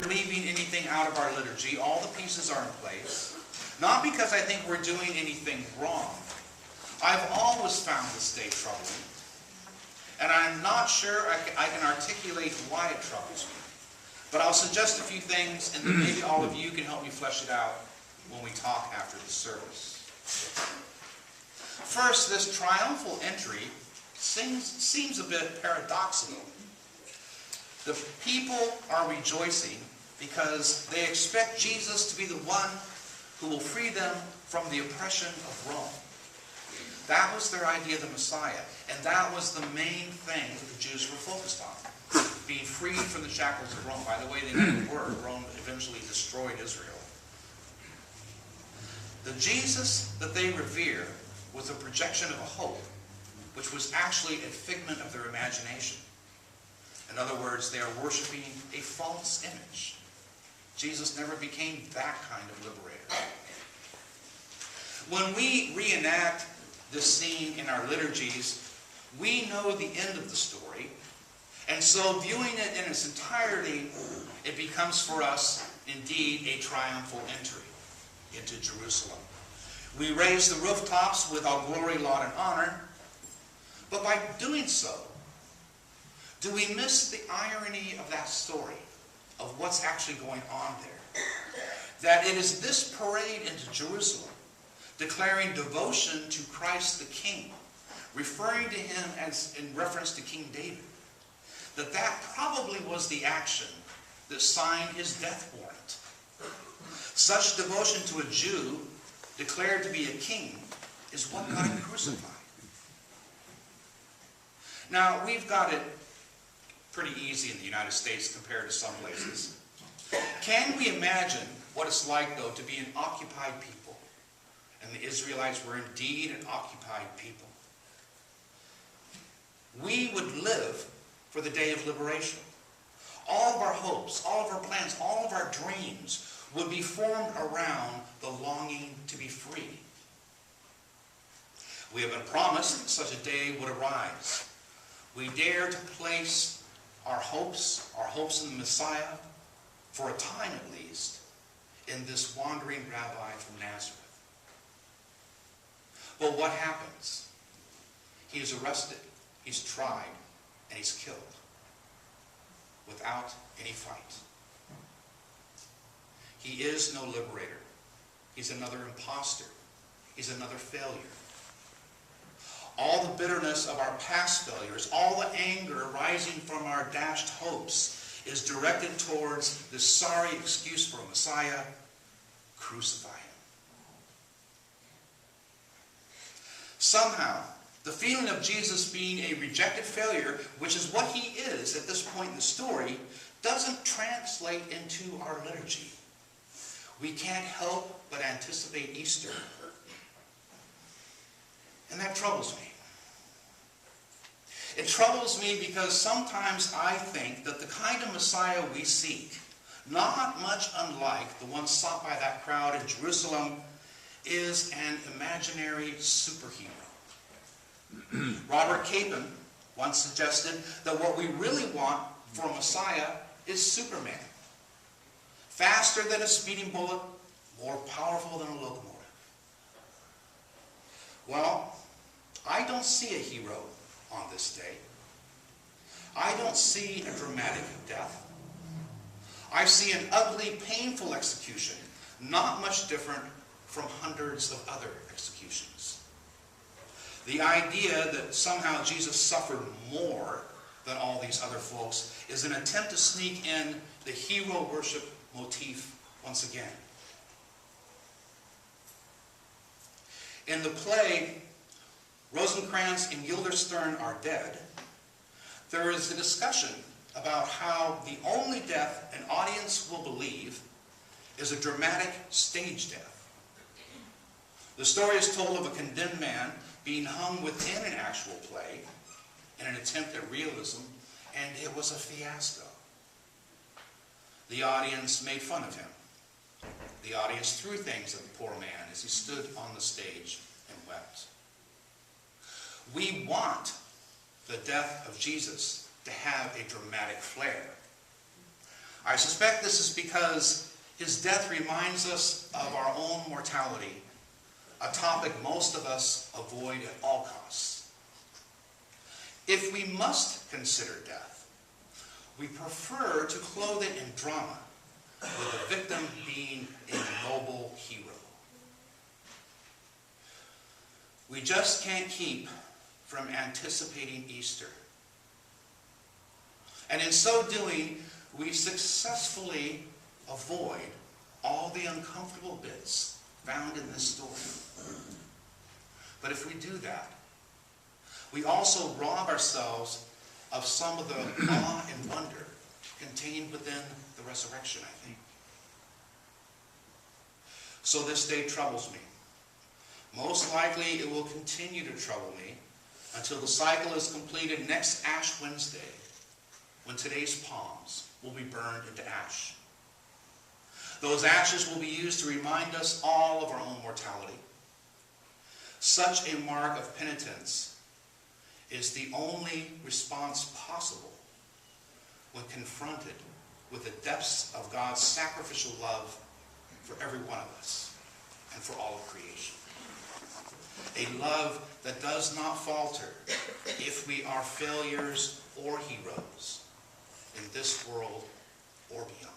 leaving anything out of our liturgy. All the pieces are in place. Not because I think we're doing anything wrong. I've always found this day troubling. And I'm not sure I can articulate why it troubles me. But I'll suggest a few things, and then maybe all of you can help me flesh it out when we talk after the service. First, this triumphal entry seems a bit paradoxical. The people are rejoicing because they expect Jesus to be the one who will free them from the oppression of Rome. That was their idea of the Messiah, and that was the main thing that the Jews were focused on, being freed from the shackles of Rome. By the way, they never were. Rome eventually destroyed Israel. The Jesus that they revere was a projection of a hope, which was actually a figment of their imagination. In other words, they are worshiping a false image. Jesus never became that kind of liberator. When we reenact this scene in our liturgies, we know the end of the story, and so viewing it in its entirety, it becomes for us indeed a triumphal entry into Jerusalem. We raise the rooftops with all glory, laud, and honor, but by doing so, do we miss the irony of that story, of what's actually going on there? That it is this parade into Jerusalem, declaring devotion to Christ the King, referring to him as in reference to King David, that probably was the action that signed his death warrant. Such devotion to a Jew declared to be a king is what got him crucified. Now, we've got it pretty easy in the United States compared to some places. Can we imagine what it's like, though, to be an occupied people? And the Israelites were indeed an occupied people. We would live for the day of liberation. All of our hopes, all of our plans, all of our dreams would be formed around the longing to be free. We have been promised that such a day would arise. We dare to place our hopes in the Messiah, for a time at least, in this wandering rabbi from Nazareth. But what happens? He is arrested, he's tried, and he's killed without any fight. He is no liberator. He's another imposter. He's another failure. All the bitterness of our past failures, all the anger rising from our dashed hopes is directed towards this sorry excuse for a Messiah: crucify him. Somehow, the feeling of Jesus being a rejected failure, which is what he is at this point in the story, doesn't translate into our liturgy. We can't help but anticipate Easter. And that troubles me. It troubles me because sometimes I think that the kind of Messiah we seek, not much unlike the one sought by that crowd in Jerusalem, is an imaginary superhero. Robert Capon once suggested that what we really want for a Messiah is Superman. Faster than a speeding bullet, more powerful than a locomotive. Well, I don't see a hero on this day. I don't see a dramatic death. I see an ugly, painful execution, not much different from hundreds of other executions. The idea that somehow Jesus suffered more than all these other folks is an attempt to sneak in the hero worship motif once again. In the play, Rosencrantz and Guildenstern Are Dead, there is a discussion about how the only death an audience will believe is a dramatic stage death. The story is told of a condemned man being hung within an actual play in an attempt at realism, and it was a fiasco. The audience made fun of him. The audience threw things at the poor man as he stood on the stage and wept. We want the death of Jesus to have a dramatic flair. I suspect this is because his death reminds us of our own mortality, a topic most of us avoid at all costs. If we must consider death, we prefer to clothe it in drama, with the victim being a noble hero. We just can't keep from anticipating Easter. And in so doing, we successfully avoid all the uncomfortable bits found in this story. But if we do that, we also rob ourselves of some of the awe and wonder contained within the resurrection, I think. So this day troubles me. Most likely it will continue to trouble me until the cycle is completed next Ash Wednesday, when today's palms will be burned into ash. Those ashes will be used to remind us all of our own mortality. Such a mark of penitence is the only response possible when confronted with the depths of God's sacrificial love for every one of us and for all of creation. A love that does not falter if we are failures or heroes in this world or beyond.